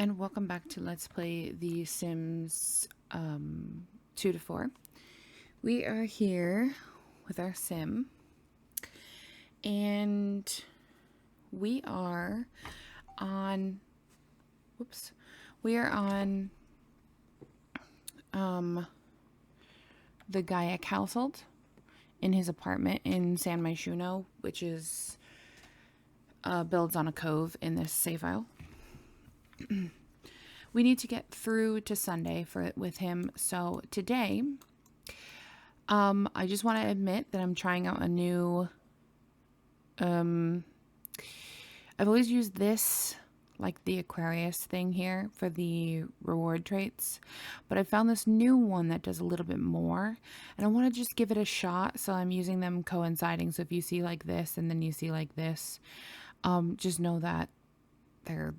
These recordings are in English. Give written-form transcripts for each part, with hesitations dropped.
And welcome back to Let's Play The Sims 2 to 4. We are here with our sim, and we are on, we are on the Gaiac household in his apartment in San Myshuno, which is builds on a cove in this save file. We need to get through to Sunday with him. So today, I just want to admit that I'm trying out a new. I've always used this, like the Aquarius thing here, for the reward traits, but I found this new one that does a little bit more, and I want to just give it a shot. So I'm using them coinciding. So if you see like this and then you see like this, just know that they're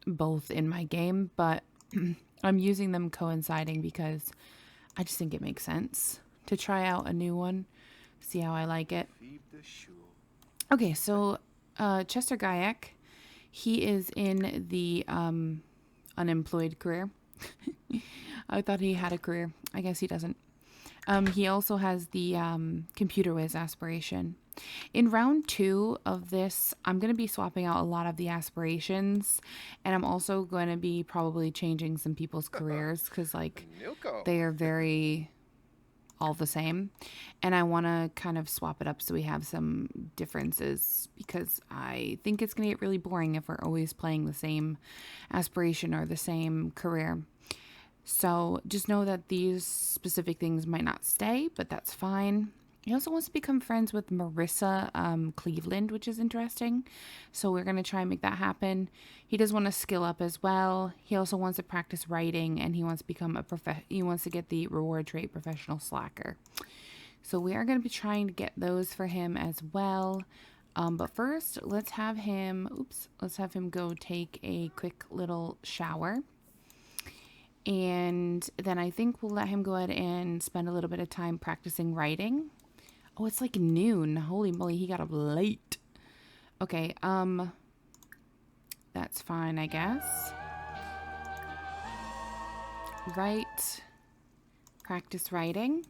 both in my game, but I'm using them coinciding because I just think it makes sense to try out a new one, see how I like it. Okay, so Chester Gaiac, he is in the unemployed career. I thought he had a career. I guess he doesn't. He also has the computer whiz aspiration. In round 2 of this, I'm going to be swapping out a lot of the aspirations, and I'm also going to be probably changing some people's careers because, like, they are very all the same, and I want to kind of swap it up so we have some differences because I think it's going to get really boring if we're always playing the same aspiration or the same career. So just know that these specific things might not stay, but that's fine. He also wants to become friends with Marissa Cleveland, which is interesting. So we're going to try and make that happen. He does want to skill up as well. He also wants to practice writing, and he wants to become he wants to get the reward trait professional slacker. So we are going to be trying to get those for him as well. But first, let's have him go take a quick little shower. And then I think we'll let him go ahead and spend a little bit of time practicing writing. Oh, it's like noon. Holy moly, he got up late. Okay, that's fine, I guess. Write. Practice writing.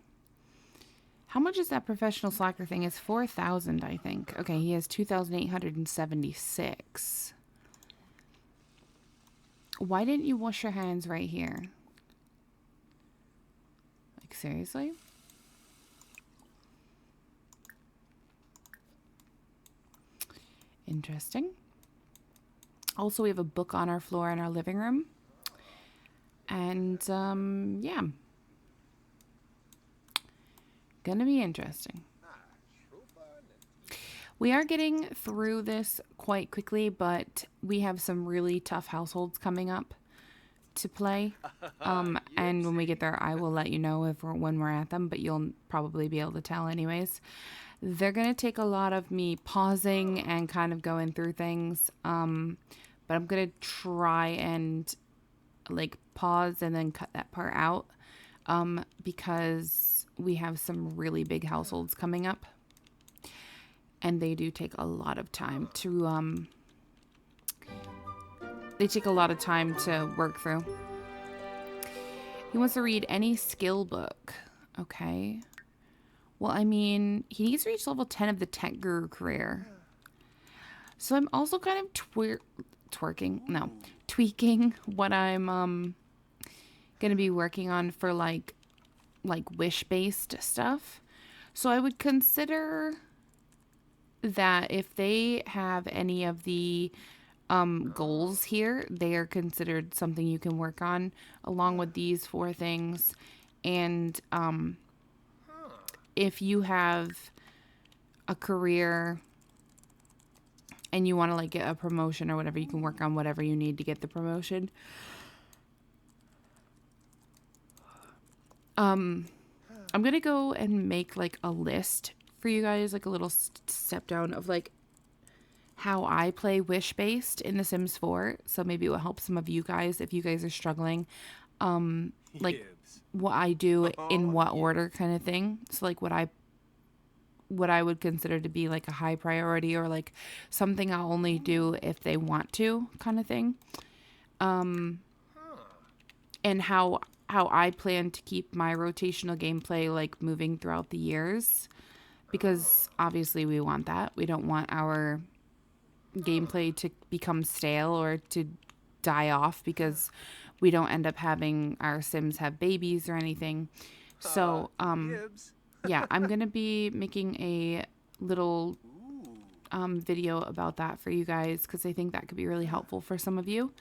How much is that professional slacker thing? It's 4,000, I think. Okay, he has 2,876. Why didn't you wash your hands right here? Like, seriously? Interesting. Also, we have a book on our floor in our living room. And, yeah. Gonna be interesting. We are getting through this quite quickly, but we have some really tough households coming up to play. And when we get there, I will let you know when we're at them, but you'll probably be able to tell anyways. They're going to take a lot of me pausing and kind of going through things. But I'm going to try and like pause and then cut that part out. Because we have some really big households coming up. And they do take a lot of time to, work through. He wants to read any skill book. Okay. Well, I mean, he needs to reach level 10 of the Tech Guru career. So I'm also kind of tweaking what I'm, going to be working on for like wish-based stuff. So I would consider that if they have any of the goals here, they are considered something you can work on along with these 4 things. And if you have a career and you want to like get a promotion or whatever, you can work on whatever you need to get the promotion. I'm gonna go and make like a list for you guys, like a little step down of like how I play wish based in The Sims 4. So maybe it will help some of you guys if you guys are struggling. Like what I do in what order kind of thing. So like what I would consider to be like a high priority or like something I'll only do if they want to kind of thing. And how I plan to keep my rotational gameplay like moving throughout the years, because obviously we want that. We don't want our gameplay to become stale or to die off because we don't end up having our Sims have babies or anything. So, yeah, I'm going to be making a little video about that for you guys, because I think that could be really helpful for some of you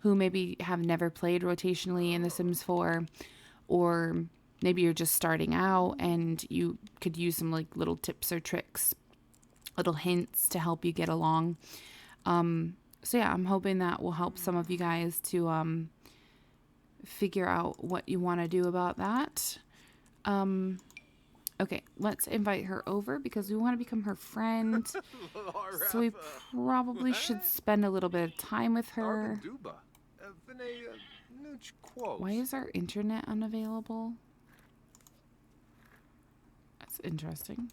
who maybe have never played rotationally in The Sims 4, or maybe you're just starting out and you could use some like little tips or tricks, little hints to help you get along. So yeah, I'm hoping that will help some of you guys to figure out what you want to do about that. Okay, let's invite her over because we want to become her friend. So we probably should spend a little bit of time with her. Why is our internet unavailable? That's interesting.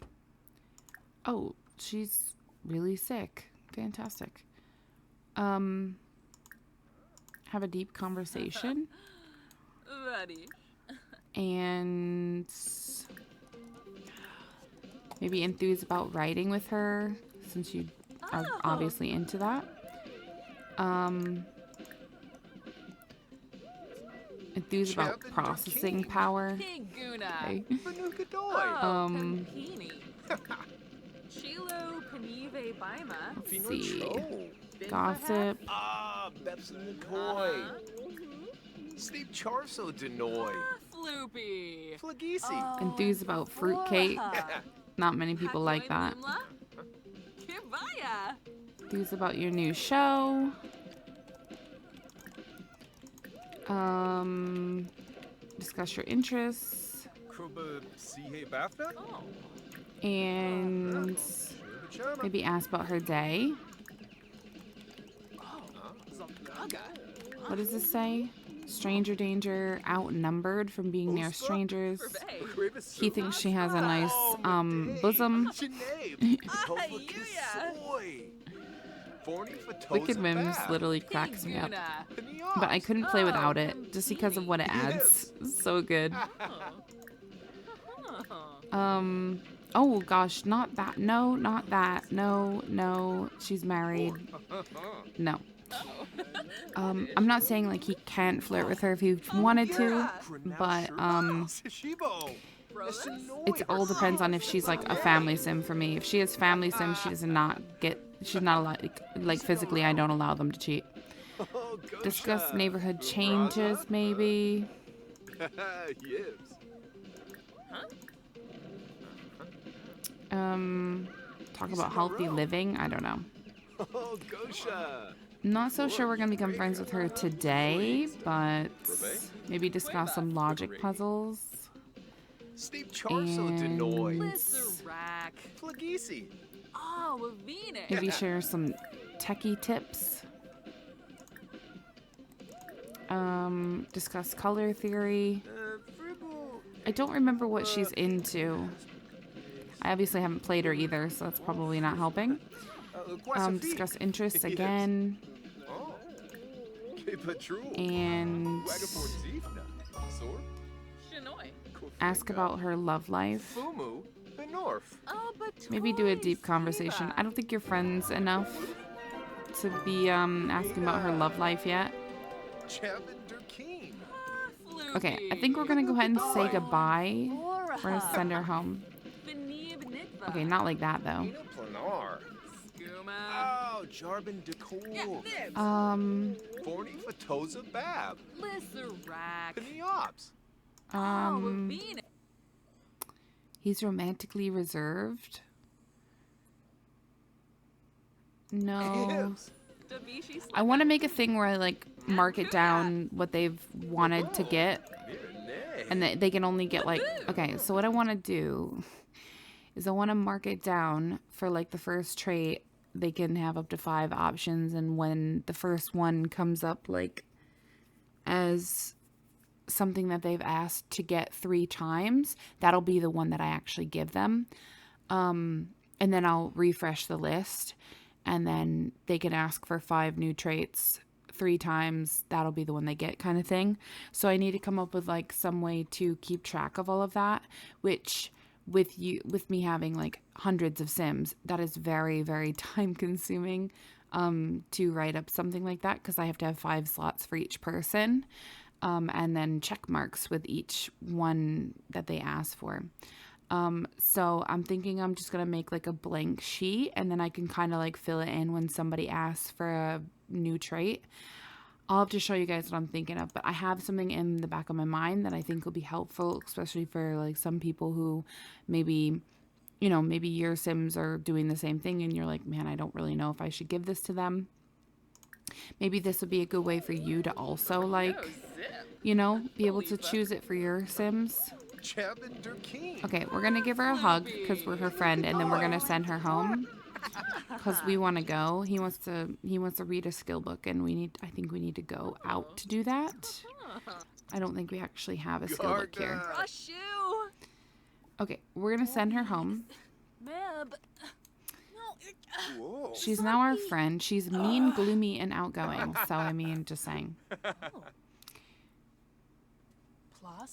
Oh, she's really sick. Fantastic. Have a deep conversation. And maybe enthuse about writing with her, since you are obviously into that. Enthuse about processing power. Okay. Let's see. Gossip. Enthuse about fruitcake. Not many people like that. Enthuse about your new show. Discuss your interests. And maybe ask about her day. What does this say? Stranger danger, outnumbered from being near strangers. He thinks she has a nice bosom. Wicked Whims literally cracks me up. But I couldn't play without it, just because of what it adds. So good. Oh gosh, not that. No, not that. No, no. She's married. No. I'm not saying like he can't flirt with her if he wanted to, but it all depends on if she's like a family sim for me. If she is family sim, she's not allowed, like physically I don't allow them to cheat. Discuss neighborhood changes maybe. Talk about healthy living. I don't know. Not so sure we're gonna become friends with her today, but maybe discuss some logic puzzles. And maybe share some techie tips. Discuss color theory. I don't remember what she's into. I obviously haven't played her either, so that's probably not helping. Discuss interests again. And ask about her love life. Maybe do a deep conversation. I don't think you're friends enough to be asking about her love life yet. Okay, I think we're gonna go ahead and say goodbye. We're gonna send her home. Okay, not like that though. He's romantically reserved. No. I want to make a thing where I like mark it down what they've wanted to get, and they can only get like, okay, so what I want to do is I want to mark it down for like the first trait. They can have up to 5 options, and when the first one comes up like as something that they've asked to get 3 times, that'll be the one that I actually give them. And then I'll refresh the list, and then they can ask for 5 new traits 3 times, that'll be the one they get kind of thing. So I need to come up with like some way to keep track of all of that, which with me having like hundreds of Sims, that is very, very time consuming to write up something like that, because I have to have 5 slots for each person, and then check marks with each one that they ask for. So I'm thinking I'm just going to make like a blank sheet, and then I can kind of like fill it in when somebody asks for a new trait. I'll have to show you guys what I'm thinking of, but I have something in the back of my mind that I think will be helpful, especially for like some people who maybe, you know, maybe your Sims are doing the same thing and you're like, man, I don't really know if I should give this to them. Maybe this would be a good way for you to also like, you know, be able to choose it for your Sims. Okay, we're going to give her a hug because we're her friend, and then we're going to send her home because we want to go. He wants to read a skill book, and I think we need to go out to do that. I don't think we actually have a skill book here. Okay, we're going to send her home. She's now our friend. She's mean, gloomy, and outgoing. So, I mean, just saying.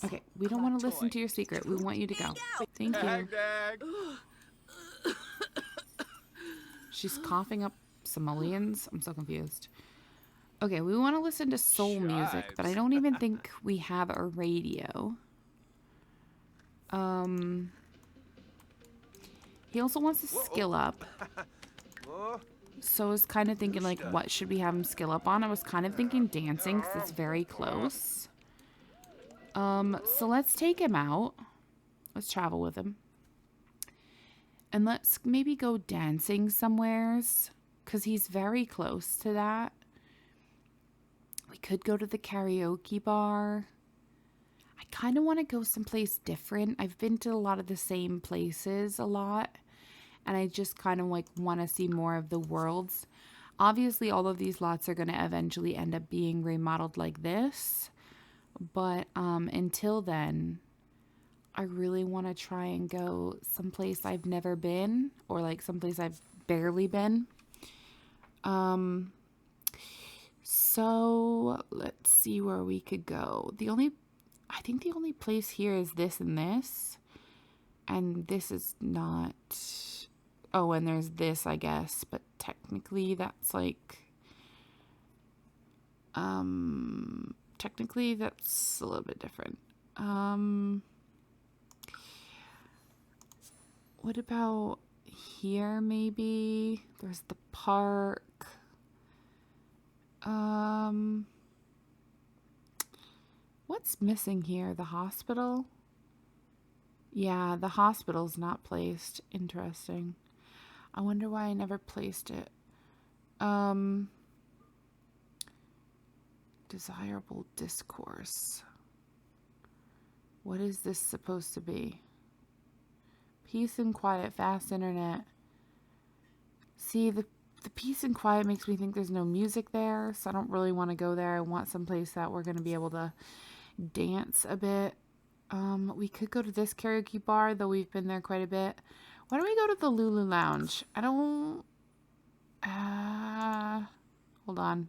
Okay, we don't want to listen to your secret. We want you to go. Thank you. She's coughing up simoleons. I'm so confused. Okay, we want to listen to soul music, but I don't even think we have a radio. He also wants to skill up. So I was kind of thinking, like, what should we have him skill up on? I was kind of thinking dancing, because it's very close. So let's take him out. Let's travel with him. And let's maybe go dancing somewheres, because he's very close to that. We could go to the karaoke bar. I kind of want to go someplace different. I've been to a lot of the same places a lot, and I just kind of like want to see more of the worlds. Obviously, all of these lots are going to eventually end up being remodeled like this. But until then, I really want to try and go someplace I've never been, or like someplace I've barely been. So let's see where we could go. I think the only place here is this and this. And this is not... Oh, and there's this, I guess. But technically that's like... Technically, that's a little bit different. What about here, maybe? There's the park. What's missing here? The hospital? Yeah, the hospital's not placed. Interesting. I wonder why I never placed it. Desirable discourse. What is this supposed to be? Peace and quiet, fast internet. See, the peace and quiet makes me think there's no music there, so I don't really want to go there. I want someplace that we're going to be able to dance a bit. We could go to this karaoke bar, though we've been there quite a bit. Why don't we go to the Lulu Lounge? I don't... hold on.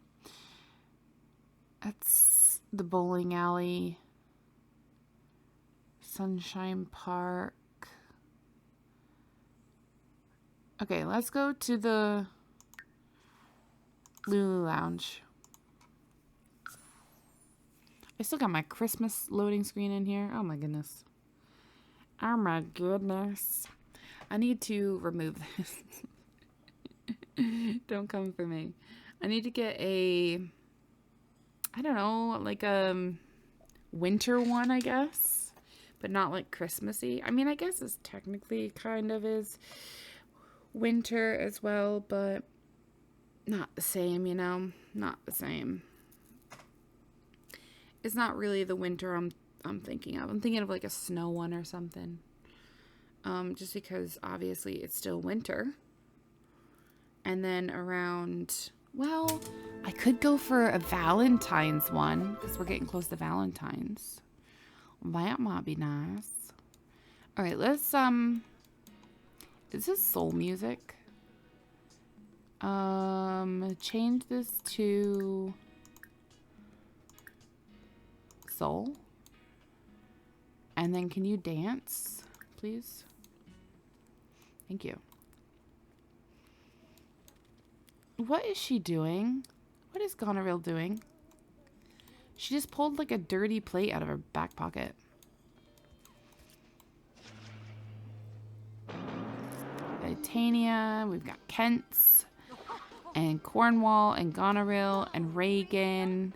That's the bowling alley. Sunshine Park. Okay, let's go to the Lulu Lounge. I still got my Christmas loading screen in here. Oh my goodness. Oh my goodness. I need to remove this. Don't come for me. I need to get a... I don't know, like a winter one, I guess. But not like Christmassy. I mean, I guess it's technically kind of is winter as well, but not the same, you know? Not the same. It's not really the winter I'm thinking of. I'm thinking of like a snow one or something. Just because obviously it's still winter. And then around... Well, I could go for a Valentine's one, because we're getting close to Valentine's. That might be nice. Alright, let's, is this soul music? Change this to Soul. And then can you dance, please? Thank you. What is she doing? What is Goneril doing? She just pulled like a dirty plate out of her back pocket. Titania, we've got Kent's, and Cornwall, and Goneril, and Reagan.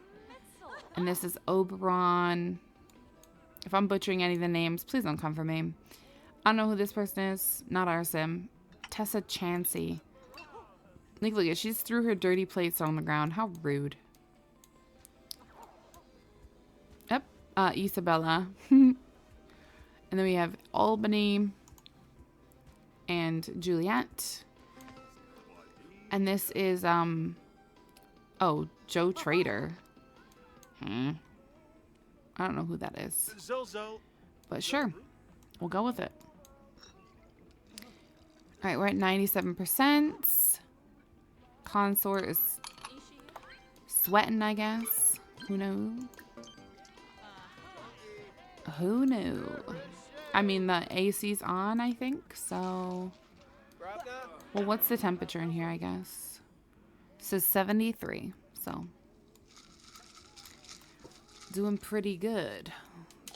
And this is Oberon. If I'm butchering any of the names, please don't come for me. I don't know who this person is. Not our sim. Tessa Chansey. Look at it. She just threw her dirty plates on the ground. How rude. Yep. Isabella. And then we have Albany. And Juliet. And this is, oh, Joe Trader. I don't know who that is. But sure. We'll go with it. Alright, we're at 97%. Consort is sweating, I guess. Who knows? Who knew? I mean, the AC's on, I think, so... Well, what's the temperature in here, I guess? It says 73, so... Doing pretty good.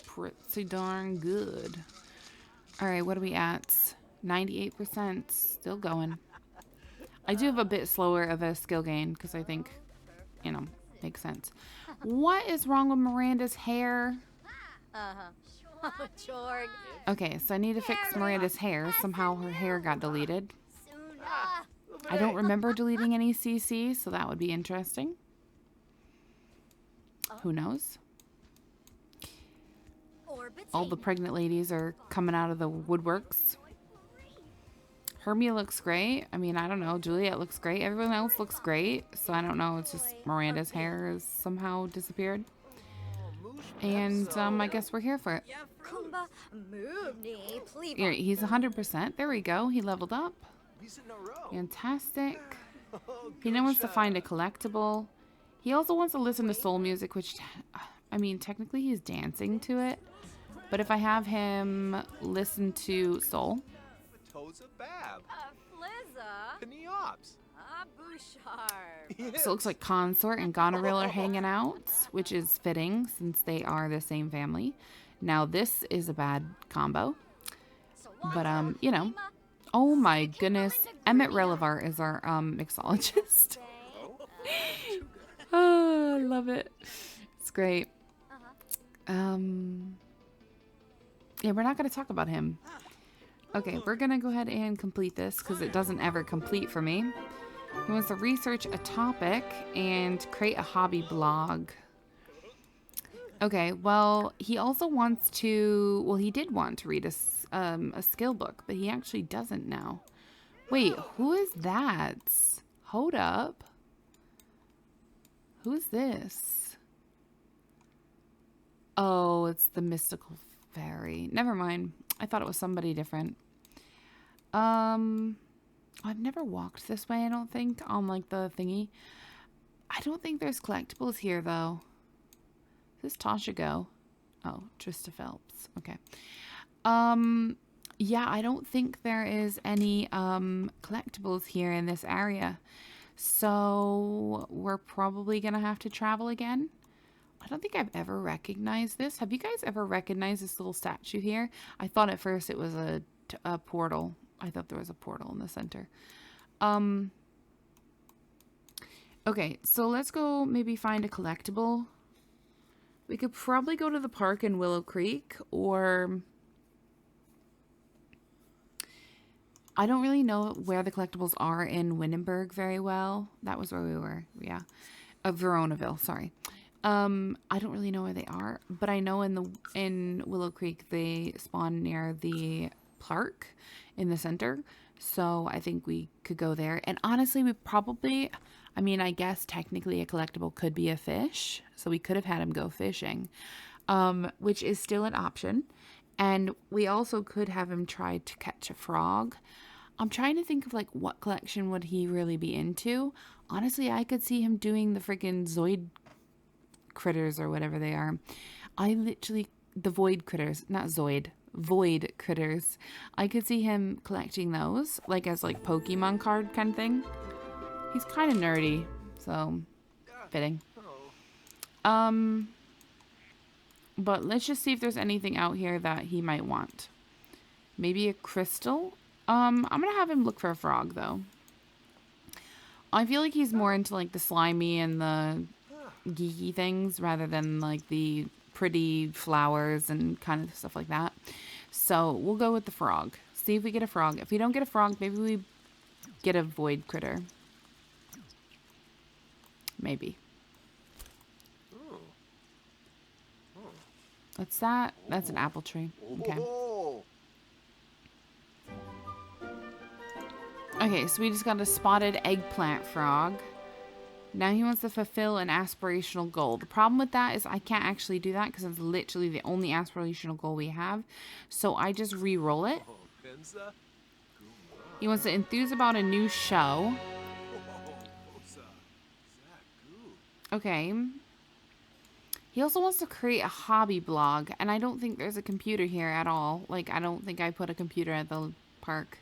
Pretty darn good. Alright, what are we at? 98%. Still going. I do have a bit slower of a skill gain, because I think, you know, makes sense. What is wrong with Miranda's hair? Okay, so I need to fix Miranda's hair. Somehow her hair got deleted. I don't remember deleting any CC, so that would be interesting. Who knows? All the pregnant ladies are coming out of the woodworks. Hermia looks great. I mean, I don't know. Juliet looks great. Everyone else looks great. So I don't know. It's just Miranda's hair has somehow disappeared. And I guess we're here for it. Here, he's 100%. There we go. He leveled up. Fantastic. He now wants to find a collectible. He also wants to listen to soul music, which, I mean, technically he's dancing to it. But if I have him listen to soul. So it looks like Consort and Goneril are hanging out, which is fitting since they are the same family. Now this is a bad combo. But, you know. Oh my goodness. Emmett Relevart is our mixologist. Oh, I love it. It's great. Yeah, we're not going to talk about him. Okay, we're going to go ahead and complete this because it doesn't ever complete for me. He wants to research a topic and create a hobby blog. Okay, well, he also wants to... Well, he did want to read a skill book, but he actually doesn't now. Wait, who is that? Hold up. Who's this? Oh, it's the mystical fairy. Never mind. I thought it was somebody different. I've never walked this way, I don't think, on like the thingy. I don't think there's collectibles here though. Does Tasha go? Oh, Trista Phelps. Okay. Yeah, I don't think there is any collectibles here in this area. So we're probably gonna have to travel again. I don't think I've ever recognized this. Have you guys ever recognized this little statue here? I thought at first it was a portal. I thought there was a portal in the center. Okay, so let's go maybe find a collectible. We could probably go to the park in Willow Creek, or... I don't really know where the collectibles are in Windenburg very well. That was where we were, yeah. Veronaville, sorry. I don't really know where they are, but I know in Willow Creek they spawn near the park in the center. So I think we could go there. And honestly, we probably, I mean, I guess technically a collectible could be a fish. So we could have had him go fishing, which is still an option. And we also could have him try to catch a frog. I'm trying to think of like what collection would he really be into. Honestly, I could see him doing the freaking Zoid critters or whatever they are. I literally, the void critters, not Zoid, void critters. I could see him collecting those, like as like Pokemon card kind of thing. He's kind of nerdy, so fitting. But let's just see if there's anything out here that he might want. Maybe a crystal? I'm gonna have him look for a frog though. I feel like he's more into like the slimy and the geeky things rather than like the pretty flowers and kind of stuff like that. So we'll go with the frog. See if we get a frog. If we don't get a frog, maybe we get a void critter. Maybe. What's that? That's an apple tree. Okay. Okay, so we just got a spotted eggplant frog. Now he wants to fulfill an aspirational goal. The problem with that is I can't actually do that because it's literally the only aspirational goal we have. So I just re-roll it. He wants to enthuse about a new show. Okay. He also wants to create a hobby blog, and I don't think there's a computer here at all. Like, I don't think I put a computer at the park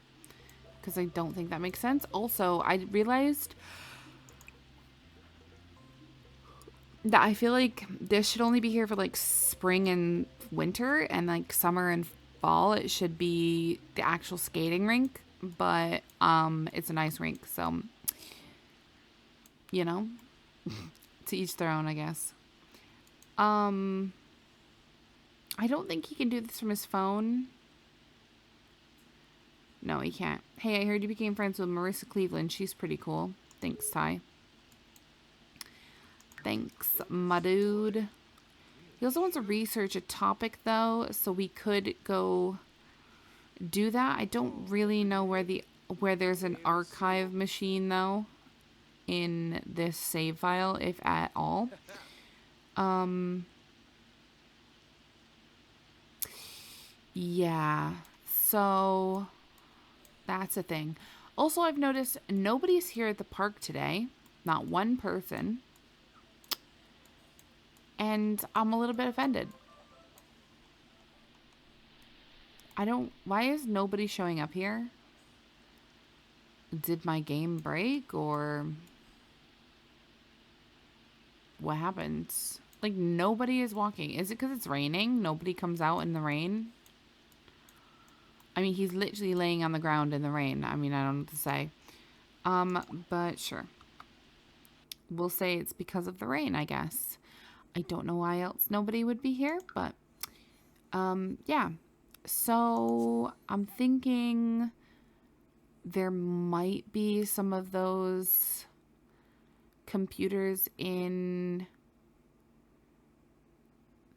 because I don't think that makes sense. Also, I realized that I feel like this should only be here for like spring and winter, and like summer and fall it should be the actual skating rink, but it's an ice rink, so you know, to each their own, I guess. I don't think he can do this from his phone. No, he can't. Hey, I heard you became friends with Marissa Cleveland. She's pretty cool. Thanks, Ty. Thanks, my dude. He also wants to research a topic, though, so we could go do that. I don't really know where there's an archive machine, though, in this save file, if at all. Yeah, so that's a thing. Also, I've noticed nobody's here at the park today. Not one person. And I'm a little bit offended. Why is nobody showing up here? Did my game break or what happens? Like, nobody is walking. Is it because it's raining? Nobody comes out in the rain? I mean, he's literally laying on the ground in the rain. I mean, I don't know what to say. But sure. We'll say it's because of the rain, I guess. I don't know why else nobody would be here, but yeah. So I'm thinking there might be some of those computers in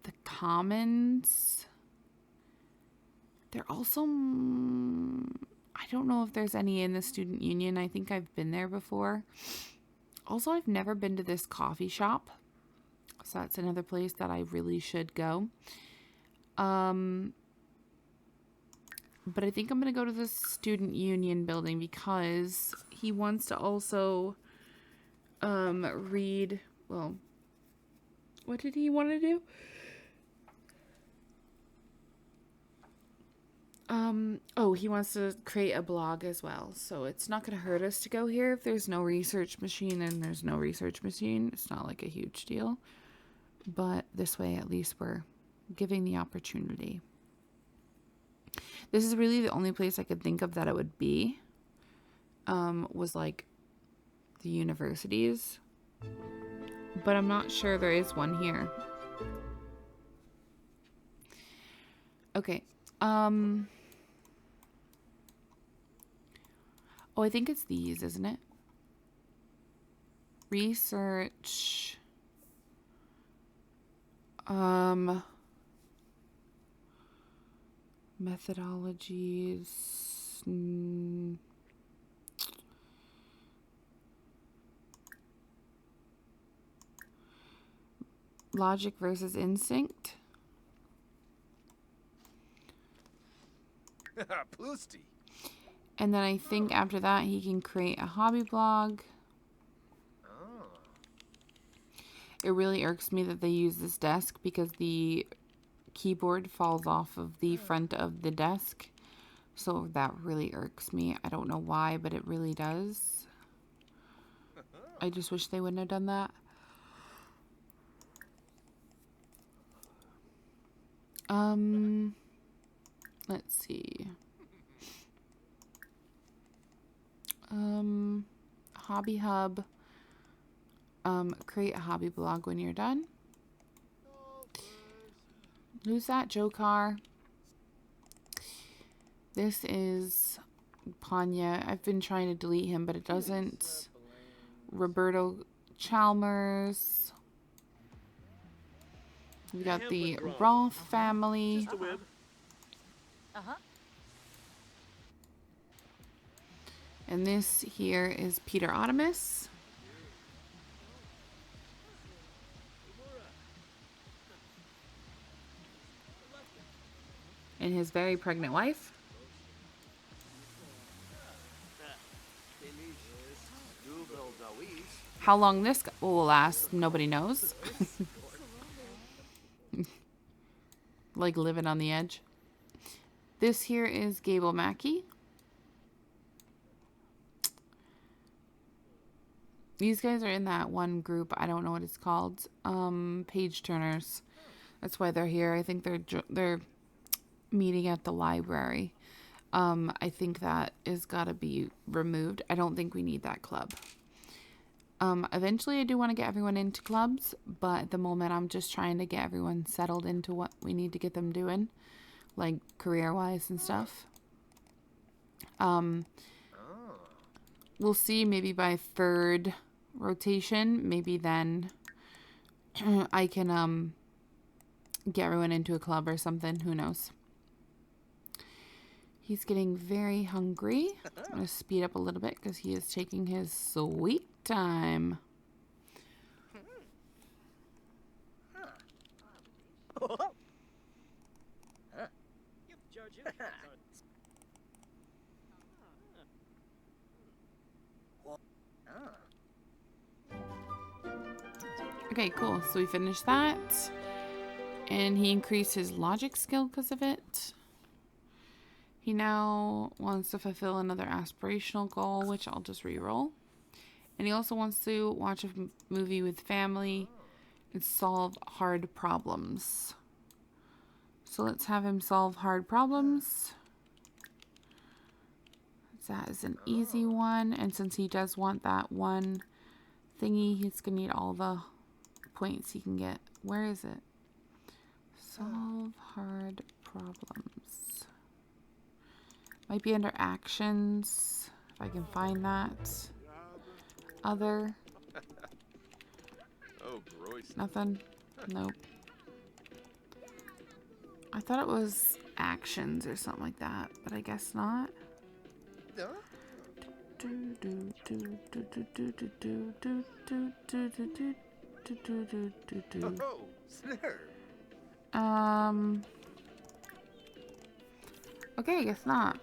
the commons. They're also, I don't know if there's any in the student union. I think I've been there before. Also, I've never been to this coffee shop. So that's another place that I really should go. But I think I'm going to go to the student union building because he wants to also read, well, what did he want to do? Oh, he wants to create a blog as well. So it's not going to hurt us to go here. If there's no research machine, then there's no research machine. It's not like a huge deal. But this way, at least we're giving the opportunity. This is really the only place I could think of that it would be. Was like the universities. But I'm not sure there is one here. Okay. Oh, I think it's these, isn't it? Research. Methodologies. Logic versus instinct. Plusty. And then I think after that he can create a hobby blog. Oh. It really irks me that they use this desk because the keyboard falls off of the front of the desk. So that really irks me. I don't know why, but it really does. I just wish they wouldn't have done that. Let's see. Hobby Hub. Create a hobby blog when you're done. Who's that? Joe Carr. This is Panya. I've been trying to delete him, but it doesn't. Roberto Chalmers. We got the Roth family. And this here is Peter Otimus. And his very pregnant wife. How long this will last, nobody knows. Like living on the edge. This here is Gable Mackey. These guys are in that one group. I don't know what it's called. Page turners. That's why they're here. I think they're meeting at the library. I think that is gotta be removed. I don't think we need that club. Eventually I do want to get everyone into clubs, but at the moment I'm just trying to get everyone settled into what we need to get them doing, like career-wise and stuff. We'll see, maybe by third rotation, maybe then I can get everyone into a club or something. Who knows? He's getting very hungry. I'm going to speed up a little bit because he is taking his sweet time. Okay, cool. So we finished that. And he increased his logic skill because of it. He now wants to fulfill another aspirational goal, which I'll just re-roll. And he also wants to watch a movie with family and solve hard problems. So let's have him solve hard problems. That is an easy one. And since he does want that one thingy, he's going to need all the points he can get. Where is it? Solve hard problems. Might be under actions, if I can find that. Other. Nothing? Nope. I thought it was actions or something like that, but I guess not. Okay, I guess not.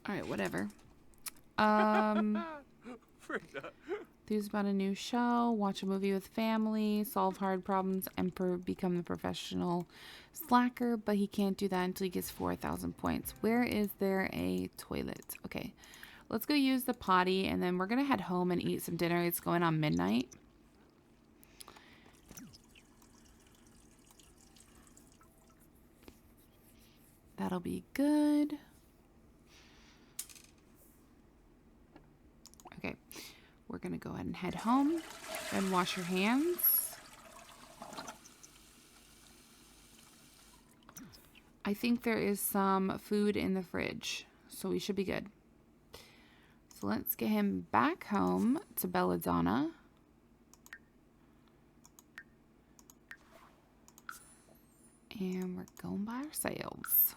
Alright, whatever. There's about a new show, watch a movie with family, solve hard problems, and become the professional slacker, but he can't do that until he gets 4,000 points. Where is there a toilet? Okay, let's go use the potty, and then we're going to head home and eat some dinner. It's going on midnight. That'll be good. Okay, we're going to go ahead and head home and wash your hands. I think there is some food in the fridge, so we should be good. So let's get him back home to Belladonna. And we're going by ourselves.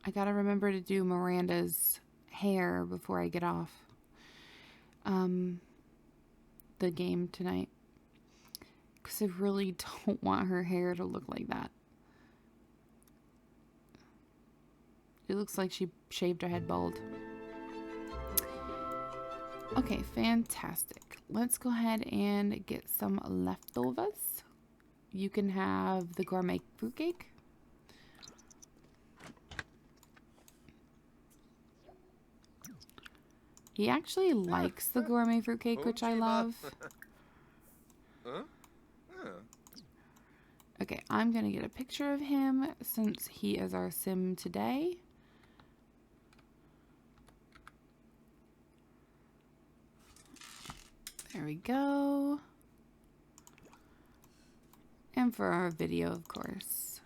I gotta remember to do Miranda's hair before I get off. the game tonight. Because I really don't want her hair to look like that. It looks like she shaved her head bald. Okay, fantastic. Let's go ahead and get some leftovers. You can have the gourmet fruitcake. He actually likes the gourmet fruitcake, which I love. Okay, I'm gonna get a picture of him since he is our sim today. There we go. And for our video, of course.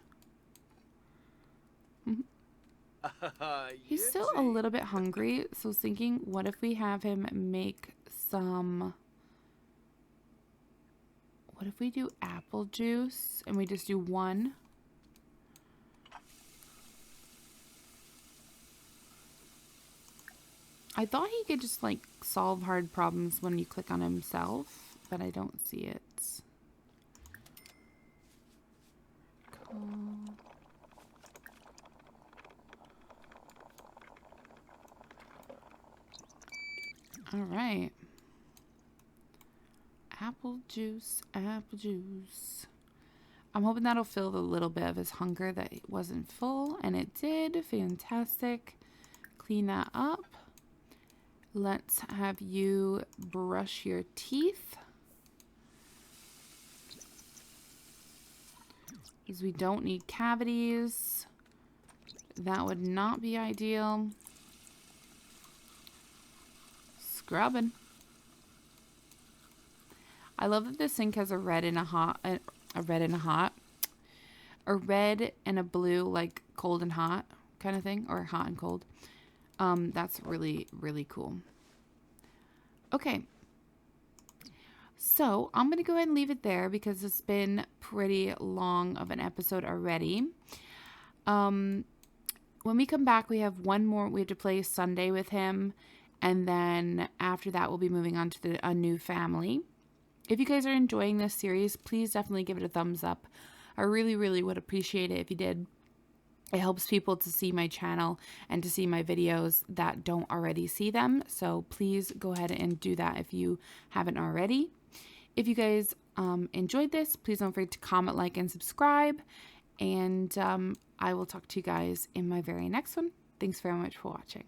He's still a little bit hungry, so I was thinking, what if we have him make some... What if we do apple juice and we just do one? I thought he could just like solve hard problems when you click on himself, but I don't see it. Cool. All right. Apple juice, apple juice. I'm hoping that'll fill the little bit of his hunger that it wasn't full, and it did. Fantastic. Clean that up. Let's have you brush your teeth. Because we don't need cavities. That would not be ideal. Scrubbing. I love that this sink has a red and a hot, a red and a blue, like cold and hot kind of thing, or hot and cold. That's really, really cool. Okay. So I'm going to go ahead and leave it there because it's been pretty long of an episode already. When we come back, we have one more. We have to play Sunday with him. And then after that, we'll be moving on to a new family. If you guys are enjoying this series, please definitely give it a thumbs up. I really, really would appreciate it if you did. It helps people to see my channel and to see my videos that don't already see them. So please go ahead and do that if you haven't already. If you guys enjoyed this, please don't forget to comment, like, and subscribe. And I will talk to you guys in my very next one. Thanks very much for watching.